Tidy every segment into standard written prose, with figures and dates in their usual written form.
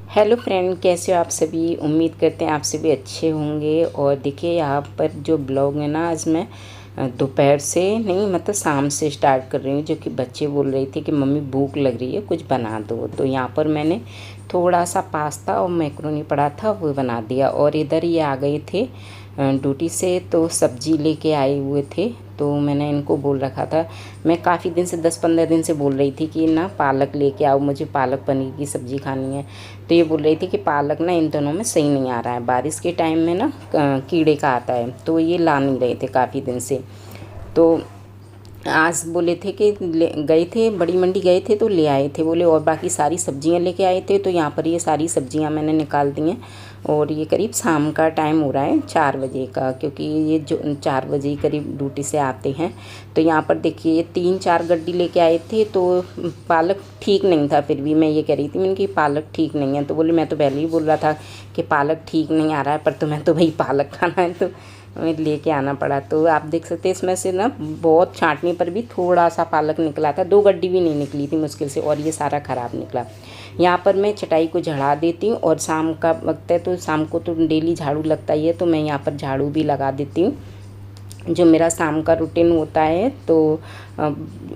Hello friend, कैसे हो आप सभी। उम्मीद करते हैं आप सभी अच्छे होंगे। और देखिए यहाँ पर जो ब्लॉग है ना, आज मैं दोपहर से नहीं मतलब शाम से स्टार्ट कर रही हूँ, जो कि बच्चे बोल रहे थे कि मम्मी भूख लग रही है कुछ बना दो। तो यहाँ पर मैंने थोड़ा सा पास्ता और मैक्रोनी पड़ा था वो बना दिया। और इधर ये आ गए थे ड्यूटी से, तो सब्जी लेके आए हुए थे। तो मैंने इनको बोल रखा था, मैं काफ़ी दिन से 10-15 दिन से बोल रही थी कि ना पालक लेके आओ, मुझे पालक पनीर की सब्ज़ी खानी है। तो ये बोल रही थी कि पालक ना इन दिनों में सही नहीं आ रहा है, बारिश के टाइम में ना कीड़े का आता है, तो ये ला नहीं रहे थे काफ़ी दिन से। तो आज बोले थे कि गए थे बड़ी मंडी गए थे तो ले आए थे बोले, और बाकी सारी सब्जियां लेके आए थे। तो यहाँ पर ये सारी सब्जियां मैंने निकाल दी हैं। और ये करीब शाम का टाइम हो रहा है 4 बजे का, क्योंकि ये जो 4 बजे करीब ड्यूटी से आते हैं। तो यहाँ पर देखिए ये 3-4 गड्डी लेके आए थे। तो पालक ठीक नहीं था, फिर भी मैं ये कह रही थी मैंने कि पालक ठीक नहीं है। तो बोले मैं तो पहले ही बोल रहा था कि पालक ठीक नहीं आ रहा है, पर तुम्हें तो भाई पालक खाना है तो लेके आना पड़ा। तो आप देख सकते हैं इसमें से ना बहुत छांटने पर भी थोड़ा सा पालक निकला था, 2 गड्डी भी नहीं निकली थी मुश्किल से, और ये सारा ख़राब निकला। यहाँ पर मैं चटाई को झाड़ा देती हूँ, और शाम का वक्त है तो शाम को तो डेली झाड़ू लगता ही है, तो मैं यहाँ पर झाड़ू भी लगा देती हूँ। जो मेरा शाम का रूटीन होता है, तो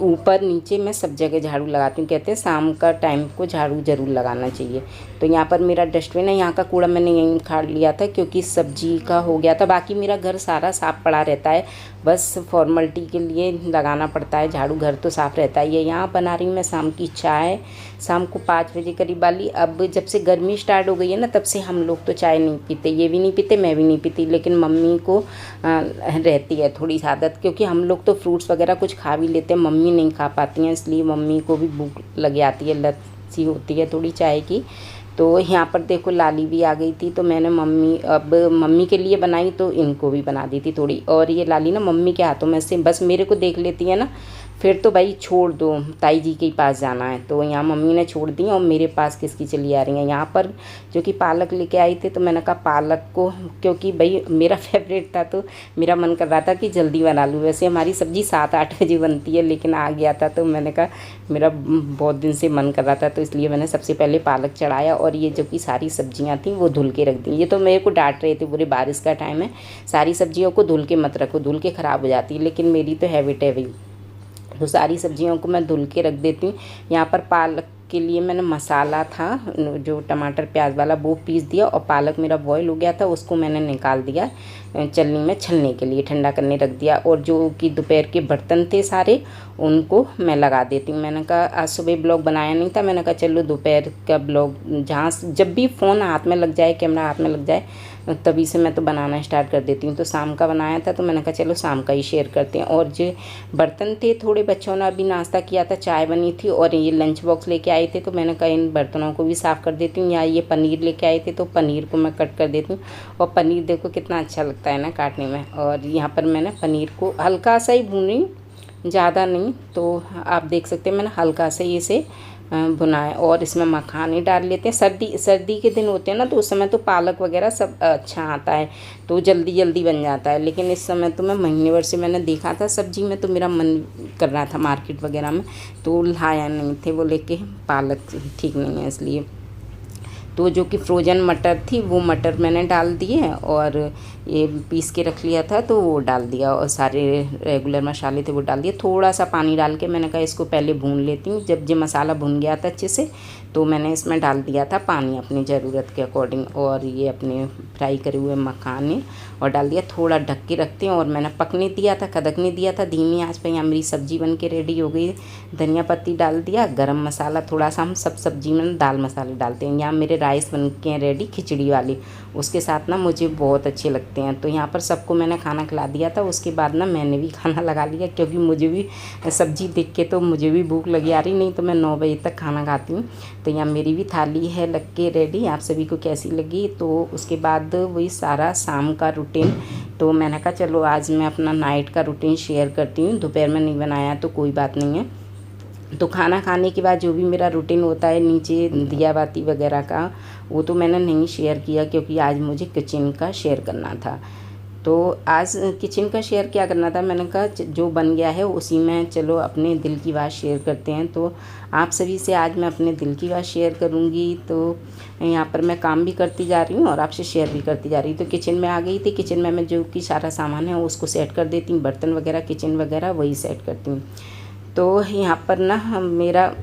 ऊपर नीचे मैं सब जगह झाड़ू लगाती हूँ। कहते हैं शाम का टाइम को झाड़ू ज़रूर लगाना चाहिए। तो यहाँ पर मेरा डस्टबिन है, यहाँ का कूड़ा मैंने यहीं उखाड़ लिया था क्योंकि सब्जी का हो गया था। बाकी मेरा घर सारा साफ़ पड़ा रहता है, बस फॉर्मेलिटी के लिए लगाना पड़ता है झाड़ू, घर तो साफ़ रहता ही है। यहाँ बना रही हूँ मैं शाम की चाय, शाम को 5 बजे करीब वाली। अब जब से गर्मी स्टार्ट हो गई है ना, तब से हम लोग तो चाय नहीं पीते, ये भी नहीं पीते, मैं भी नहीं पीती, लेकिन मम्मी को रहती है थोड़ी सी आदत, क्योंकि हम लोग तो फ्रूट्स वगैरह कुछ खा भी लेते हैं, मम्मी नहीं खा पाती हैं, इसलिए मम्मी को भी भूख लग जाती है, लत सी होती है थोड़ी चाय की। तो यहाँ पर देखो लाली भी आ गई थी, तो मैंने मम्मी के लिए बनाई तो इनको भी बना दी थी थोड़ी। और ये लाली ना मम्मी के हाथों में से बस मेरे को देख लेती है ना, फिर तो भाई छोड़ दो, ताई जी के पास जाना है। तो यहाँ मम्मी ने छोड़ दी और मेरे पास किसकी चली आ रही हैं। यहाँ पर जो कि पालक लेके आई थी, तो मैंने कहा पालक को, क्योंकि भाई मेरा फेवरेट था तो मेरा मन कर रहा था कि जल्दी बना लूँ। वैसे हमारी सब्ज़ी 7-8 बजे बनती है, लेकिन आ गया था तो मैंने कहा मेरा बहुत दिन से मन कर रहा था, तो इसलिए मैंने सबसे पहले पालक चढ़ाया। और ये जो कि सारी सब्जियां थी वो धुल के रख दी। ये तो मेरे को डांट रहे थे, पूरे बारिश का टाइम है, सारी सब्जियों को धुल के मत रखो, धुल के ख़राब हो जाती है, लेकिन मेरी तो हैबिट है भाई, तो सारी सब्जियों को मैं धुल के रख देती हूँ। यहाँ पर पालक के लिए मैंने मसाला था जो टमाटर प्याज वाला वो पीस दिया, और पालक मेरा बॉईल हो गया था, उसको मैंने निकाल दिया चलनी में छलने के लिए, ठंडा करने रख दिया। और जो कि दोपहर के बर्तन थे सारे, उनको मैं लगा देती हूँ। मैंने कहा आज सुबह ब्लॉग बनाया नहीं था, मैंने कहा चलो दोपहर का ब्लॉग, जहाँ जब भी फ़ोन हाथ में लग जाए, कैमरा हाथ में लग जाए, तभी से मैं तो बनाना स्टार्ट कर देती हूँ। तो शाम का बनाया था, तो मैंने कहा चलो शाम का ही शेयर करते हैं। और जो बर्तन थे, थोड़े बच्चों ने अभी नाश्ता किया था, चाय बनी थी, और ये लंच बॉक्स लेके आए थे, तो मैंने कहा इन बर्तनों को भी साफ़ कर देती हूँ। या ये पनीर लेके आए थे, तो पनीर को मैं कट कर देती हूँ। और पनीर देखो कितना अच्छा लगता है ना काटने में। और यहाँ पर मैंने पनीर को हल्का सा ही भूनी, ज़्यादा नहीं। तो आप देख सकते हैं मैंने हल्का से इसे भुनाए, और इसमें मखाने डाल लेते हैं। सर्दी के दिन होते हैं ना, तो उस समय तो पालक वगैरह सब अच्छा आता है, तो जल्दी जल्दी बन जाता है। लेकिन इस समय तो मैं महीने भर से मैंने देखा था सब्जी में, तो मेरा मन कर रहा था मार्केट वगैरह में, तो लाया नहीं थे, वो लेके पालक ठीक नहीं है इसलिए। तो जो कि फ्रोज़न मटर थी वो मटर मैंने डाल दिए, और ये पीस के रख लिया था तो वो डाल दिया, और सारे रेगुलर मसाले थे वो डाल दिए। थोड़ा सा पानी डाल के मैंने कहा इसको पहले भून लेती हूँ। जब ये मसाला भुन गया था अच्छे से, तो मैंने इसमें डाल दिया था पानी अपनी ज़रूरत के अकॉर्डिंग, और ये अपने फ्राई करे हुए मखाने और डाल दिया। थोड़ा ढक के रखते हैं, और मैंने पकने दिया था, खदकने दिया था धीमी आंच पे। यहाँ मेरी सब्ज़ी बन के रेडी हो गई। धनिया पत्ती डाल दिया, गरम मसाला थोड़ा सा, हम सब सब्ज़ी में दाल मसाले डालते हैं। यहाँ मेरे राइस बन के हैं रेडी, खिचड़ी वाली, उसके साथ ना मुझे बहुत अच्छे लगते हैं। तो यहाँ पर सबको मैंने खाना खिला दिया था। उसके बाद ना मैंने भी खाना लगा लिया, क्योंकि मुझे भी सब्ज़ी देख के तो मुझे भी भूख लगी आ रही, नहीं तो मैं 9 बजे तक खाना खाती हूँ। तो यहाँ मेरी भी थाली है लग के रेडी। आप सभी को कैसी लगी। तो उसके बाद वही सारा शाम का रूटीन, तो मैंने कहा चलो आज मैं अपना नाइट का रूटीन शेयर करती हूँ। दोपहर में नहीं बनाया तो कोई बात नहीं है। तो खाना खाने के बाद जो भी मेरा रूटीन होता है नीचे दिया बाती वगैरह का, वो तो मैंने नहीं शेयर किया, क्योंकि आज मुझे किचन का शेयर करना था। तो आज किचन का शेयर क्या करना था, मैंने कहा जो बन गया है उसी में चलो अपने दिल की बात शेयर करते हैं। तो आप सभी से आज मैं अपने दिल की बात शेयर करूंगी। तो यहाँ पर मैं काम भी करती जा रही हूँ और आपसे शेयर भी करती जा रही हूँ। तो किचन में आ गई थी। किचन में मैं जो कि सारा सामान है उसको सेट कर देती हूँ, बर्तन वगैरह किचन वगैरह वही सेट करती हूँ। तो यहाँ पर ना मेरा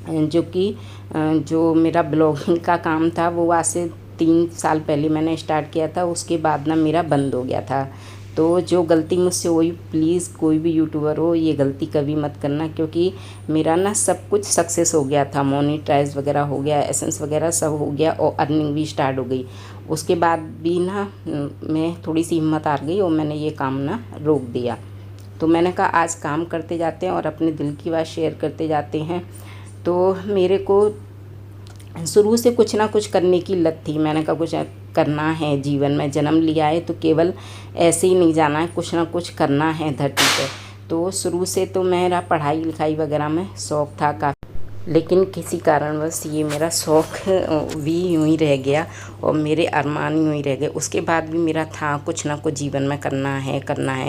जो मेरा ब्लॉगिंग का काम था वो आज से 3 साल पहले मैंने स्टार्ट किया था। उसके बाद ना मेरा बंद हो गया था। तो जो गलती मुझसे हुई, प्लीज़ कोई भी यूट्यूबर हो ये गलती कभी मत करना, क्योंकि मेरा ना सब कुछ सक्सेस हो गया था, मोनेटाइज वगैरह हो गया, एसेंस वगैरह सब हो गया और अर्निंग भी स्टार्ट हो गई। उसके बाद भी ना मैं थोड़ी सी हिम्मत हार गई और मैंने ये काम ना रोक दिया। तो मैंने कहा आज काम करते जाते हैं और अपने दिल की बात शेयर करते जाते हैं। तो मेरे को शुरू से कुछ ना कुछ करने की लत थी। मैंने कहा कुछ करना है जीवन में, जन्म लिया है तो केवल ऐसे ही नहीं जाना है, कुछ ना कुछ करना है धरती पे। तो शुरू से तो मेरा पढ़ाई लिखाई वगैरह में शौक़ था काफ़ी, लेकिन किसी कारणवश ये मेरा शौक़ भी यूँ ही रह गया और मेरे अरमान यूँ ही रह गए। उसके बाद भी मेरा था कुछ ना कुछ जीवन में करना है,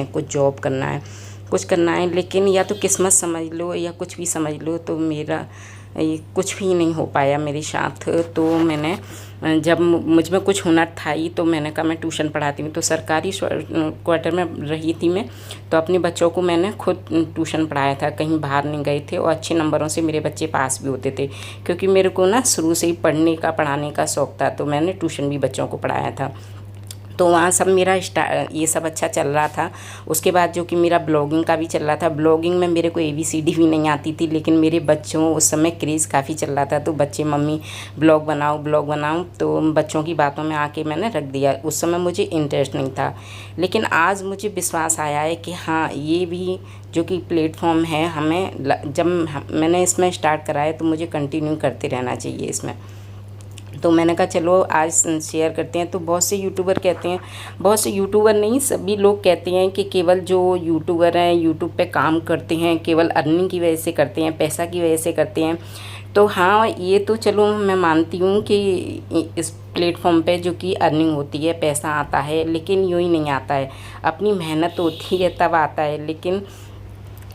कुछ जॉब करना है, कुछ करना है। लेकिन या तो किस्मत समझ लो या कुछ भी समझ लो, तो मेरा ये कुछ भी नहीं हो पाया मेरे साथ। तो मैंने जब मुझ में कुछ हुनर था ही, तो मैंने कहा मैं ट्यूशन पढ़ाती हूँ। तो सरकारी क्वार्टर में रही थी मैं, तो अपने बच्चों को मैंने खुद ट्यूशन पढ़ाया था, कहीं बाहर नहीं गए थे और अच्छे नंबरों से मेरे बच्चे पास भी होते थे, क्योंकि मेरे को ना शुरू से ही पढ़ाने का शौक़ था। तो मैंने ट्यूशन भी बच्चों को पढ़ाया था। तो वहाँ सब मेरा ये सब अच्छा चल रहा था। उसके बाद जो कि मेरा ब्लॉगिंग का भी चल रहा था। ब्लॉगिंग में मेरे को ABCD भी नहीं आती थी, लेकिन मेरे बच्चों उस समय क्रेज़ काफ़ी चल रहा था। तो बच्चे मम्मी ब्लॉग बनाओ, तो बच्चों की बातों में आके मैंने रख दिया। उस समय मुझे इंटरेस्ट नहीं था, लेकिन आज मुझे विश्वास आया है कि हाँ ये भी जो कि प्लेटफॉर्म है, मैंने इसमें स्टार्ट करा है तो मुझे कंटिन्यू करते रहना चाहिए इसमें। तो मैंने कहा चलो आज शेयर करते हैं। तो बहुत से यूट्यूबर कहते हैं, बहुत से यूट्यूबर नहीं सभी लोग कहते हैं कि केवल जो यूट्यूबर हैं यूट्यूब पे काम करते हैं केवल अर्निंग की वजह से करते हैं, पैसा की वजह से करते हैं। तो हाँ ये तो चलो मैं मानती हूँ कि इस प्लेटफॉर्म पे जो कि अर्निंग होती है, पैसा आता है, लेकिन यूँ ही नहीं आता है। अपनी मेहनत होती है तब आता है, लेकिन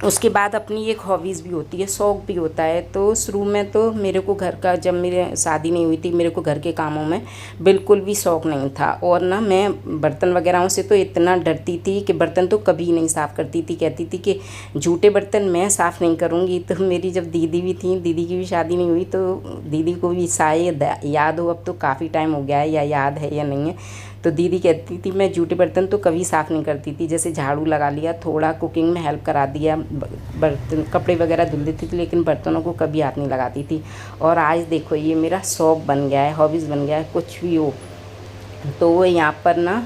उसके बाद अपनी एक हॉबीज़ भी होती है, शौक़ भी होता है। तो शुरू में तो मेरे को घर का, जब मेरे शादी नहीं हुई थी, मेरे को घर के कामों में बिल्कुल भी शौक़ नहीं था। और ना मैं बर्तन वगैरह से तो इतना डरती थी कि बर्तन तो कभी नहीं साफ़ करती थी। कहती थी कि झूठे बर्तन मैं साफ़ नहीं करूँगी। तो मेरी जब दीदी भी थी, दीदी की भी शादी नहीं हुई, तो दीदी को भी शायद याद हो, अब तो काफ़ी टाइम हो गया है, या याद है या नहीं है। तो दीदी कहती थी मैं जूठे बर्तन तो कभी साफ़ नहीं करती थी। जैसे झाड़ू लगा लिया, थोड़ा कुकिंग में हेल्प करा दिया, बर्तन कपड़े वगैरह धुल देती थी, लेकिन बर्तनों को कभी हाथ नहीं लगाती थी। और आज देखो ये मेरा शौक़ बन गया है, हॉबीज़ बन गया है, कुछ भी हो। तो यहाँ पर ना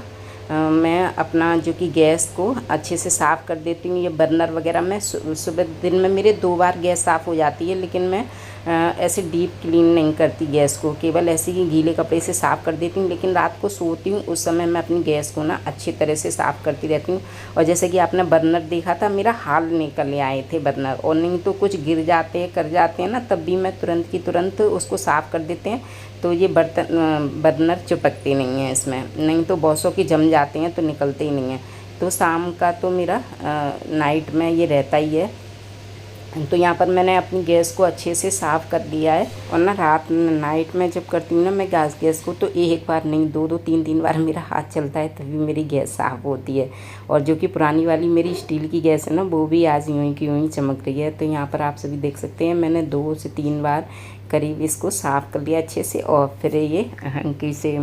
मैं अपना जो कि गैस को अच्छे से साफ़ कर देती हूँ। ये बर्नर वगैरह मैं सुबह दिन में मेरे 2 बार गैस साफ़ हो जाती है, लेकिन मैं ऐसे डीप क्लीन नहीं करती गैस को, केवल ऐसे ही गीले कपड़े से साफ़ कर देती हूँ। लेकिन रात को सोती हूँ उस समय मैं अपनी गैस को ना अच्छी तरह से साफ़ करती रहती हूँ। और जैसे कि आपने बर्नर देखा था, मेरा हाल निकल आए थे बर्नर, और नहीं तो कुछ गिर जाते कर जाते हैं ना, तब भी मैं तुरंत की तुरंत उसको साफ़ कर देते हैं। तो ये बर्नर चिपकते नहीं हैं इसमें, नहीं तो बहुत सौ की जम जाते हैं तो निकलते ही नहीं हैं। तो शाम का तो मेरा नाइट में ये रहता ही है। तो यहाँ पर मैंने अपनी गैस को अच्छे से साफ़ कर दिया है। और ना रात नाइट में जब करती हूँ ना मैं गैस को, तो एक बार नहीं 2-2 3-3 बार मेरा हाथ चलता है तभी मेरी गैस साफ़ होती है। और जो कि पुरानी वाली मेरी स्टील की गैस है ना, वो भी आज यूँ ही की यूँ ही चमक रही है। तो यहाँ पर आप सभी देख सकते हैं मैंने 2 से 3 बार करीब इसको साफ़ कर लिया अच्छे से। और फिर ये हंकी से,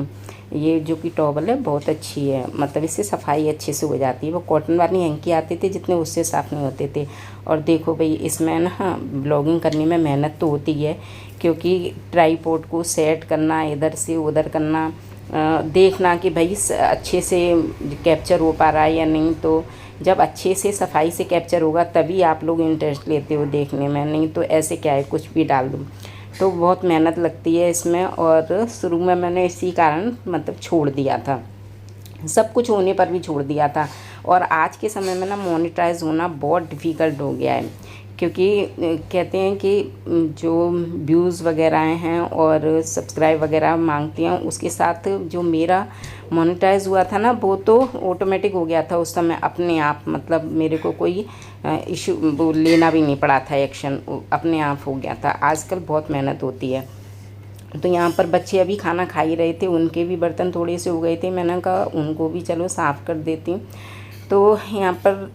ये जो कि टॉवल है बहुत अच्छी है, मतलब इससे सफाई अच्छे से हो जाती है। वो कॉटन वाली हैंकी आते थे जितने, उससे साफ़ नहीं होते थे। और देखो भाई इसमें ना ब्लॉगिंग करने में मेहनत तो होती है, क्योंकि ट्राईपॉड को सेट करना, इधर से उधर करना, देखना कि भाई अच्छे से कैप्चर हो पा रहा है या नहीं। तो जब अच्छे से सफाई से कैप्चर होगा तभी आप लोग इंटरेस्ट लेते हो देखने में, नहीं तो ऐसे क्या है कुछ भी डाल दूँ। तो बहुत मेहनत लगती है इसमें। और शुरू में मैंने इसी कारण मतलब छोड़ दिया था, सब कुछ होने पर भी छोड़ दिया था। और आज के समय में ना मोनेटाइज होना बहुत डिफ़िकल्ट हो गया है, क्योंकि कहते हैं कि जो व्यूज़ वगैरह हैं और सब्सक्राइब वगैरह मांगती हैं, उसके साथ जो मेरा मोनेटाइज हुआ था ना वो तो ऑटोमेटिक हो गया था उस समय अपने आप, मतलब मेरे को कोई इशू वो लेना भी नहीं पड़ा था, एक्शन अपने आप हो गया था। आजकल बहुत मेहनत होती है। तो यहाँ पर बच्चे अभी खाना खा ही रहे थे, उनके भी बर्तन थोड़े से हो गए थे, मैंने कहा उनको भी चलो साफ़ कर देती हूँ। तो यहाँ पर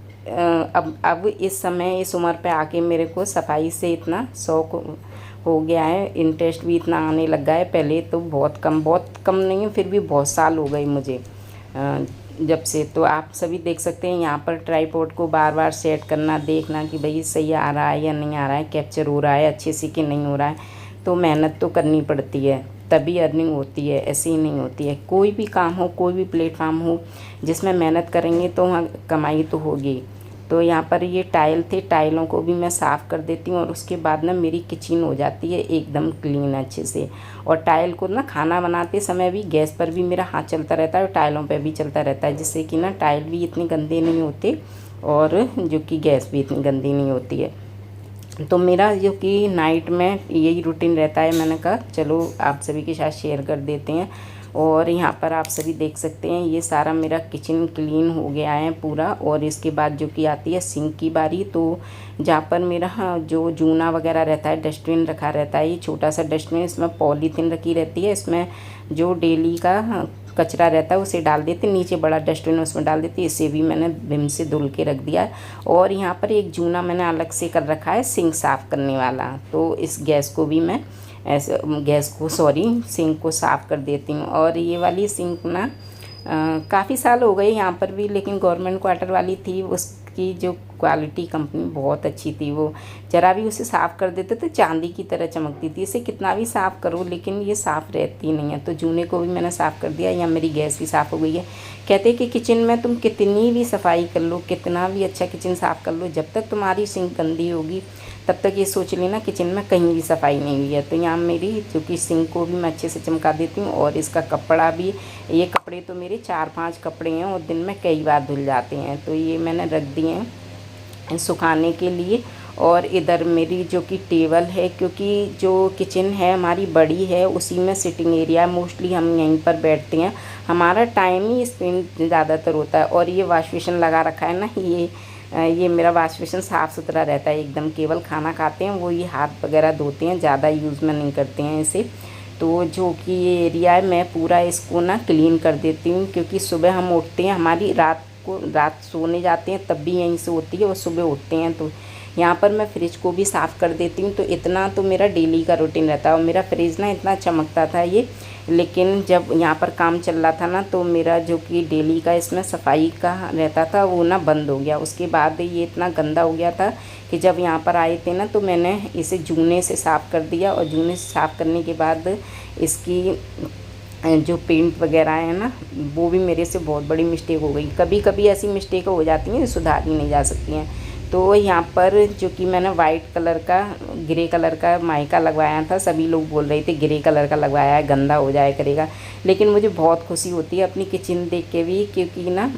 अब इस समय इस उम्र पे आके मेरे को सफाई से इतना शौक़ हो गया है, इंटरेस्ट भी इतना आने लग गया है। पहले तो बहुत कम नहीं है, फिर भी बहुत साल हो गए मुझे जब से। तो आप सभी देख सकते हैं यहाँ पर ट्राइपॉड को बार बार सेट करना, देखना कि भाई सही आ रहा है या नहीं आ रहा है, कैप्चर हो रहा है अच्छे से कि नहीं हो रहा है। तो मेहनत तो करनी पड़ती है, तभी अर्निंग होती है, ऐसे ही नहीं होती है। कोई भी काम हो, कोई भी प्लेटफॉर्म हो, जिसमें मेहनत करेंगे तो वहाँ कमाई तो होगी। तो यहाँ पर ये टाइल थे, टाइलों को भी मैं साफ़ कर देती हूँ और उसके बाद ना मेरी किचन हो जाती है एकदम क्लीन अच्छे से। और टाइल को ना खाना बनाते समय भी गैस पर भी मेरा हाथ चलता रहता है और टाइलों पर भी चलता रहता है, जिससे कि ना टाइल भी इतने गंदे नहीं होते और जो कि गैस भी इतनी गंदी नहीं होती है। तो मेरा जो कि नाइट में यही रूटीन रहता है। मैंने कहा चलो आप सभी के साथ शेयर कर देते हैं। और यहाँ पर आप सभी देख सकते हैं ये सारा मेरा किचन क्लीन हो गया है पूरा। और इसके बाद जो कि आती है सिंक की बारी। तो जहाँ पर मेरा जो जूना वगैरह रहता है, डस्टबिन रखा रहता है, ये छोटा सा डस्टबिन, इसमें पॉलीथीन रखी रहती है, इसमें जो डेली का कचरा रहता है उसे डाल देते, नीचे बड़ा डस्टबिन उसमें डाल देती। इसे भी मैंने विम से धुल के रख दिया। और यहाँ पर एक जूना मैंने अलग से कर रखा है सिंक साफ़ करने वाला। तो इस गैस को भी मैं ऐसे सिंक को साफ़ कर देती हूँ। और ये वाली सिंक ना काफ़ी साल हो गए यहाँ पर भी, लेकिन गवर्नमेंट क्वार्टर वाली थी, उसकी जो क्वालिटी कंपनी बहुत अच्छी थी। वो ज़रा भी उसे साफ़ कर देते तो चांदी की तरह चमकती थी। इसे कितना भी साफ़ करो लेकिन ये साफ़ रहती नहीं है। तो जूने को भी मैंने साफ़ कर दिया। या मेरी गैस भी साफ़ हो गई है। कहते हैं कि किचन में तुम कितनी भी सफाई कर लो, कितना भी अच्छा किचन साफ़ कर लो, जब तक तुम्हारी सिंक गंदी होगी तब तक ये सोच लेना किचन में कहीं भी सफाई नहीं हुई है। तो यहाँ मेरी जो कि सिंक को भी मैं अच्छे से चमका देती हूँ। और इसका कपड़ा भी, ये कपड़े तो मेरे 4-5 कपड़े हैं और दिन में कई बार धुल जाते हैं। तो ये मैंने रख दिए हैं सुखाने के लिए। और इधर मेरी जो कि टेबल है, क्योंकि जो किचन है हमारी बड़ी है, उसी में सिटिंग एरिया, मोस्टली हम यहीं पर बैठते हैं, हमारा टाइम ही स्पेंड ज़्यादातर होता है। और ये वॉश बेसिन लगा रखा है ना, ये मेरा वॉश बेसिन साफ़ सुथरा रहता है एकदम। केवल खाना खाते हैं वो ये हाथ वगैरह धोते हैं, ज़्यादा यूज़ में नहीं करते हैं इसे। तो जो कि ये एरिया है मैं पूरा इसको ना क्लीन कर देती हूँ, क्योंकि सुबह हम उठते हैं, हमारी रात सोने जाते हैं तब भी यहीं से होती है और सुबह उठते हैं। तो यहाँ पर मैं फ्रिज को भी साफ़ कर देती हूँ। तो इतना तो मेरा डेली का रूटीन रहता है। और मेरा फ्रिज ना इतना चमकता था ये, लेकिन जब यहाँ पर काम चल रहा था ना, तो मेरा जो कि डेली का इसमें सफाई का रहता था वो ना बंद हो गया। उसके बाद ये इतना गंदा हो गया था कि जब यहाँ पर आए थे ना, तो मैंने इसे जूने से साफ़ कर दिया। और जूने से साफ़ करने के बाद इसकी जो पेंट वगैरह है ना, वो भी मेरे से बहुत बड़ी मिस्टेक हो गई। कभी कभी ऐसी मिस्टेक हो जाती हैं सुधारी नहीं जा सकती हैं। तो यहाँ पर जो कि मैंने वाइट कलर का, ग्रे कलर का माइका लगवाया था। सभी लोग बोल रहे थे ग्रे कलर का लगवाया है, गंदा हो जाए करेगा, लेकिन मुझे बहुत खुशी होती है अपनी किचन देख के भी, क्योंकि ना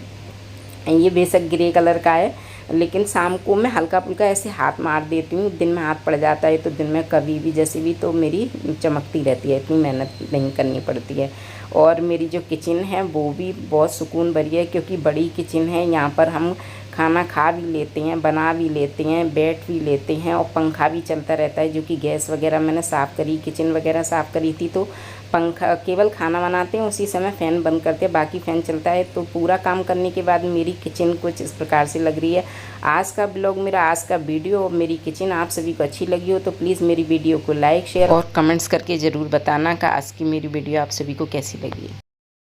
ये बेशक ग्रे कलर का है, लेकिन शाम को मैं हल्का फुल्का ऐसे हाथ मार देती हूँ। दिन में हाथ पड़ जाता है तो दिन में कभी भी जैसे भी तो मेरी चमकती रहती है, इतनी मेहनत नहीं करनी पड़ती है। और मेरी जो किचन है वो भी बहुत सुकून भरी है, क्योंकि बड़ी किचन है। यहाँ पर हम खाना खा भी लेते हैं, बना भी लेते हैं, बैठ भी लेते हैं और पंखा भी चलता रहता है। जो कि गैस वगैरह मैंने साफ़ करी, किचन वगैरह साफ़ करी थी, तो पंखा, केवल खाना बनाते हैं उसी समय फ़ैन बंद करते हैं, बाकी फ़ैन चलता है। तो पूरा काम करने के बाद मेरी किचन कुछ इस प्रकार से लग रही है। आज का ब्लॉग, मेरा आज का वीडियो और मेरी किचन आप सभी को अच्छी लगी हो तो प्लीज़ मेरी वीडियो को लाइक, शेयर और कमेंट्स करके ज़रूर बताना कि आज की मेरी वीडियो आप सभी को कैसी लगी है।